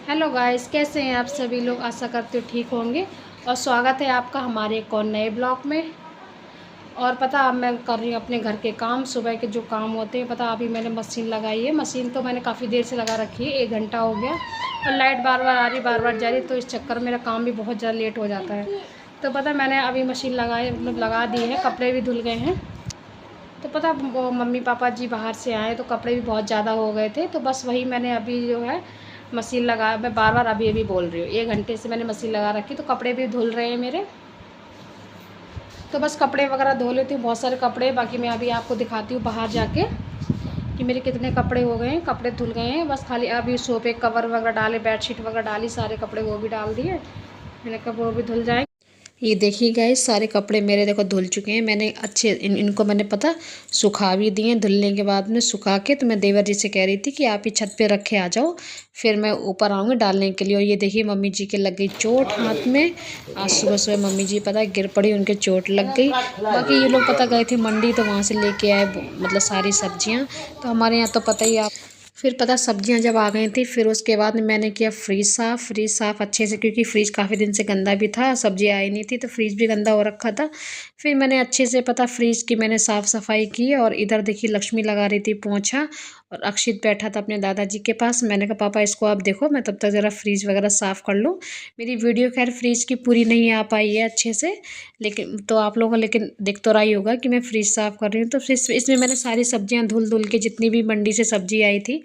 Hello guys, कैसे हैं आप सभी लोग। आशा करते हो ठीक होंगे और स्वागत है आपका हमारे एक और नए ब्लॉग में। और पता अब मैं कर रही हूँ अपने घर के काम, सुबह के जो काम होते हैं। पता अभी मैंने मशीन लगाई है। मशीन तो मैंने काफ़ी देर से लगा रखी है, 1 घंटा हो गया। और लाइट बार बार आ रही बार बार जा रही, तो इस चक्कर में मेरा काम भी बहुत ज़्यादा लेट हो जाता है। तो पता मैंने अभी मशीन लगाई, मतलब लगा दी है। कपड़े भी धुल गए हैं। तो पता वो मम्मी पापा जी बाहर से आए तो कपड़े भी बहुत ज़्यादा हो गए थे, तो बस वही मैंने अभी जो है मशीन लगा, मैं बार बार अभी अभी बोल रही हूँ, 1 घंटे से मैंने मशीन लगा रखी। तो कपड़े भी धुल रहे हैं मेरे। तो बस कपड़े वगैरह धो लेती हूँ, बहुत सारे कपड़े। बाकी मैं अभी आपको दिखाती हूँ बाहर जाके कि मेरे कितने कपड़े हो गए हैं। कपड़े धुल गए हैं, बस खाली अभी सोफे कवर वगैरह डाले, बेडशीट वगैरह डाली, सारे कपड़े वो भी डाल दिए मैंने, कब वो भी धुल जाए। ये देखिए गाइस, सारे कपड़े मेरे देखो धुल चुके हैं। मैंने अच्छे इनको मैंने पता सुखा भी दिए। धुलने के बाद में सुखा के तो मैं देवर जी से कह रही थी कि आप ही छत पे रखे आ जाओ, फिर मैं ऊपर आऊँगी डालने के लिए। और ये देखिए मम्मी जी के लग गई चोट हाथ में। आज सुबह सुबह मम्मी जी पता गिर पड़ी, उनके चोट लग गई। बाकी ये लोग पता गए थे मंडी, तो वहाँ से लेके आए मतलब सारी सब्जियाँ। तो हमारे यहाँ तो पता ही आप। फिर पता सब्जियां जब आ गई थी, फिर उसके बाद मैंने किया फ्रीज साफ़ अच्छे से, क्योंकि फ्रिज काफ़ी दिन से गंदा भी था, सब्जी आई नहीं थी तो फ्रिज भी गंदा हो रखा था। फिर मैंने अच्छे से पता फ्रिज की मैंने साफ़ सफाई की। और इधर देखिए लक्ष्मी लगा रही थी पोंछा, और अक्षित बैठा था अपने दादाजी के पास। मैंने कहा पापा इसको आप देखो, मैं तब तक ज़रा फ्रिज वगैरह साफ़ कर लूँ। मेरी वीडियो खैर फ्रिज की पूरी नहीं आ पाई है अच्छे से, लेकिन तो आप लोगों को लेकिन दिख तो रहा ही होगा कि मैं फ्रिज साफ़ कर रही हूँ। तो फिर इसमें मैंने सारी सब्जियाँ धुल धुल के, जितनी भी मंडी से सब्जी आई थी,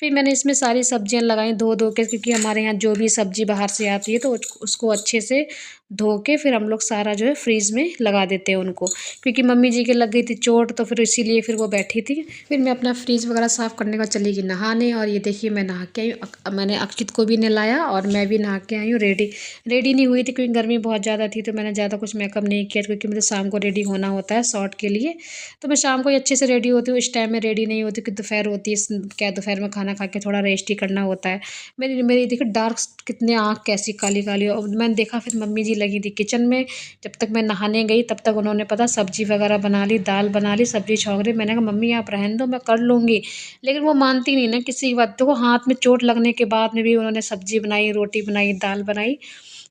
फिर मैंने इसमें सारी सब्जियां लगाई धो धो के, क्योंकि हमारे यहाँ जो भी सब्जी बाहर से आती है तो उसको अच्छे से धो के फिर हम लोग सारा जो है फ्रीज में लगा देते हैं उनको। क्योंकि मम्मी जी के लग गई थी चोट, तो फिर इसीलिए फिर वो बैठी थी। फिर मैं अपना फ्रीज वगैरह साफ़ करने का चली गई नहाने। और ये देखिए मैं नहा के आई हूँ। मैंने अक्षित को भी नहलाया और मैं भी नहा के आई हूँ। रेडी नहीं हुई थी क्योंकि गर्मी बहुत ज़्यादा थी, तो मैंने ज़्यादा कुछ मेकअप नहीं किया, क्योंकि मुझे शाम को रेडी होना होता है शॉर्ट के लिए। तो मैं शाम को ही अच्छे से रेडी होती हूँ, इस टाइम में रेडी नहीं होती कि दोपहर होती है, क्या दोपहर में खाना खा के थोड़ा रेस्ट ही करना होता है। मेरी मेरी देखिए डार्क कितने आँख कैसी काली काली। और मैंने देखा फिर मम्मी जी लगी थी किचन में। जब तक मैं नहाने गई तब तक उन्होंने पता सब्जी वगैरह बना ली, दाल बना ली, सब्जी छौंक रही। मैंने कहा मम्मी आप रहने दो, मैं कर लूँगी। लेकिन वो मानती नहीं ना किसी की बात। देखो हाथ में चोट लगने के बाद में भी उन्होंने सब्जी बनाई, रोटी बनाई, दाल बनाई,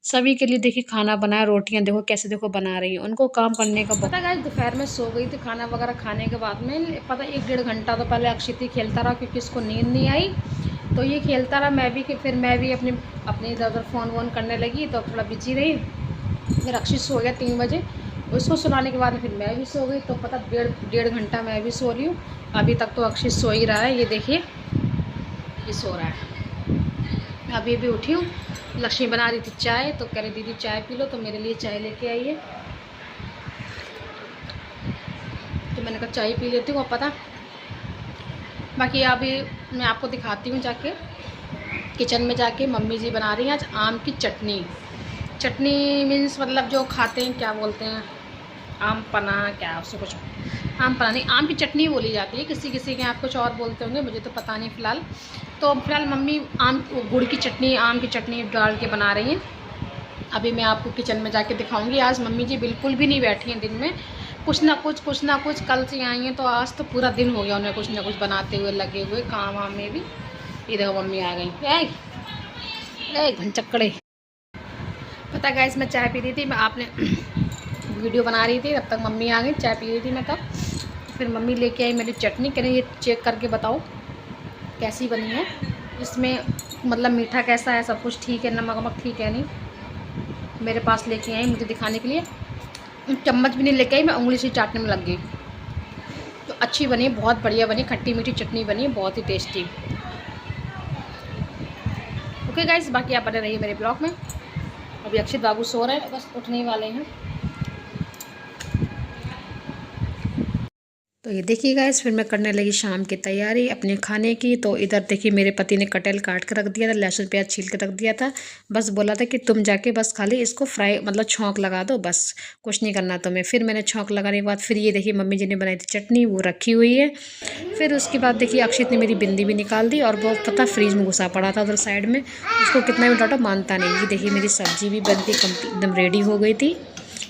सभी के लिए देखिए खाना बनाया। रोटियां देखो कैसे देखो बना रही हैं, उनको काम करने का पता। गाइस दोपहर में सो गई थी खाना वगैरह खाने के बाद में। पता 1 डेढ़ घंटा तो पहले अक्षित ही खेलता रहा, क्योंकि इसको नींद नहीं आई। तो ये खेलता रहा, मैं भी फिर मैं भी अपने इधर उधर फ़ोन वोन करने लगी, तो थोड़ा बिजी रही। फिर अक्षित सो गया 3 बजे, उसको सुलाने के बाद में फिर मैं भी सो गई। तो पता डेढ़ घंटा मैं भी सो रही हूँ। अभी तक तो अक्षित सो ही रहा है। ये देखिए ये सो रहा है। अभी भी उठी हूँ। लक्ष्मी बना रही थी चाय, तो कह रही दीदी चाय पी लो, तो मेरे लिए चाय लेके आई है। तो मैंने कहा चाय पी लेती हूँ। अब पता बाकी अभी मैं आपको दिखाती हूँ जाके किचन में जाके। मम्मी जी बना रही हैं आज आम की चटनी। चटनी मीन्स मतलब जो खाते हैं, क्या बोलते हैं, आम पना, क्या उसको कुछ आम पना नहीं, आम की चटनी बोली जाती है। किसी किसी के यहाँ कुछ और बोलते होंगे, मुझे तो पता नहीं फ़िलहाल। तो फिलहाल मम्मी गुड़ की चटनी, आम की चटनी डाल के बना रही हैं। अभी मैं आपको किचन में जाके दिखाऊंगी। आज मम्मी जी बिल्कुल भी नहीं बैठी हैं दिन में, कुछ ना कुछ कल से आई हैं, तो आज तो पूरा दिन हो गया उन्हें कुछ ना कुछ बनाते हुए लगे हुए काम वाम में भी। ये देखो मम्मी आ गई, भनचक्कड़े। पता गाइस मैं चाय पी रही थी, मैं आपने वीडियो बना रही थी, तब तक मम्मी आ गई। चाय पी रही थी मैं तब, फिर मम्मी लेके आई मेरी चटनी। कह रही ये चेक करके बताओ कैसी बनी है, इसमें मतलब मीठा कैसा है, सब कुछ ठीक है, नमक वमक ठीक है नहीं। मेरे पास लेके आई मुझे दिखाने के लिए। चम्मच भी नहीं लेके आई, मैं उंगली से चाटने में लग गई। तो अच्छी बनी, बहुत बढ़िया बनी, खट्टी मीठी चटनी बनी, बहुत ही टेस्टी। ओके गाइस, बाकी आप बने रहिए मेरे ब्लॉग में। अभी अक्षित बाबू सो रहे हैं, बस उठने वाले हैं। तो ये देखिए गाइस, फिर मैं करने लगी शाम की तैयारी अपने खाने की। तो इधर देखिए मेरे पति ने कटहल काट के रख दिया था, लहसुन प्याज छील के रख दिया था। बस बोला था कि तुम जाके बस खाली इसको फ्राई मतलब छौंक लगा दो, बस कुछ नहीं करना तुम्हें। फिर मैंने छौंक लगाने के बाद फिर ये देखिए मम्मी जी ने बनाई थी चटनी, वो रखी हुई है। फिर उसके बाद देखिए अक्षित ने मेरी बिंदी भी निकाल दी, और वो पता फ्रीज में घुसा पड़ा था उधर साइड में, उसको कितना भी डांटो मानता नहीं। ये देखिए मेरी सब्जी भी बनती एकदम रेडी हो गई थी।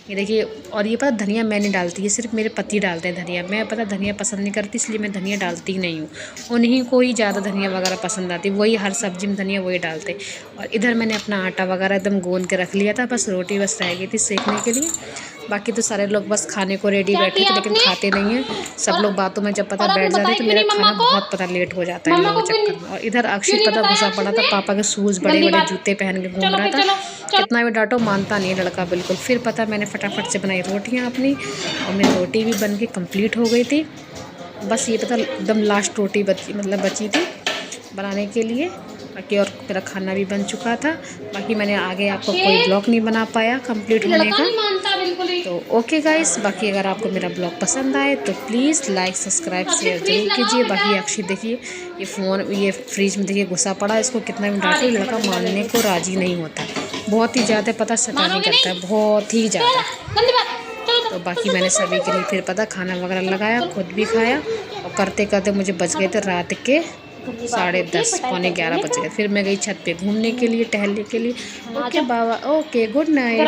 ये देखिए। और ये पता धनिया मैं नहीं डालती, ये सिर्फ मेरे पति डालते हैं धनिया। मैं पता धनिया पसंद नहीं करती, इसलिए मैं धनिया डालती ही नहीं हूँ। उन्हीं को ही ज़्यादा धनिया वगैरह पसंद आती, वही हर सब्जी में धनिया वही डालते। और इधर मैंने अपना आटा वगैरह एकदम गूंद के रख लिया था, बस रोटी बस रह गई थी सेकने के लिए। बाकी तो सारे लोग बस खाने को रेडी बैठे थे, लेकिन खाते नहीं हैं सब लोग। बातों में जब पता बैठ जाते तो मेरा खाना बहुत पता लेट हो जाता है इन लोगों के चक्कर में। और इधर अक्षित पता घुसा पड़ा था, पापा के शूज़ बड़े बड़े जूते पहन के घूम रहा था। कितना भी डांटो मानता नहीं लड़का बिल्कुल। फिर पता मैंने फटाफट से बनाई रोटियाँ अपनी, और मेरी रोटी भी बन के कंप्लीट हो गई थी। बस ये पता एकदम लास्ट रोटी बची थी बनाने के लिए। बाकी और मेरा खाना भी बन चुका था। बाकी मैंने आगे आपको कोई ब्लॉग नहीं बना पाया कंप्लीट होने का। तो ओके गाइस, बाकी अगर आपको मेरा ब्लॉग पसंद आए तो प्लीज़ लाइक सब्सक्राइब शेयर जरूर कीजिए। बाकी अक्षित देखिए ये फ्रिज में देखिए घुसा पड़ा, इसको कितना भी डांटे लड़का मानने को राजी नहीं होता। बहुत ही ज़्यादा पता शैतानी करता है, बहुत ही ज़्यादा। तो बाकी मैंने सभी के लिए फिर पता खाना वगैरह लगाया, खुद भी खाया। और करते करते मुझे बज गए थे रात के 10:30 पौने 11 बज गए। फिर मैं गई छत पे घूमने के लिए, टहलने के लिए। ओके बाबा, ओके गुड नाइट।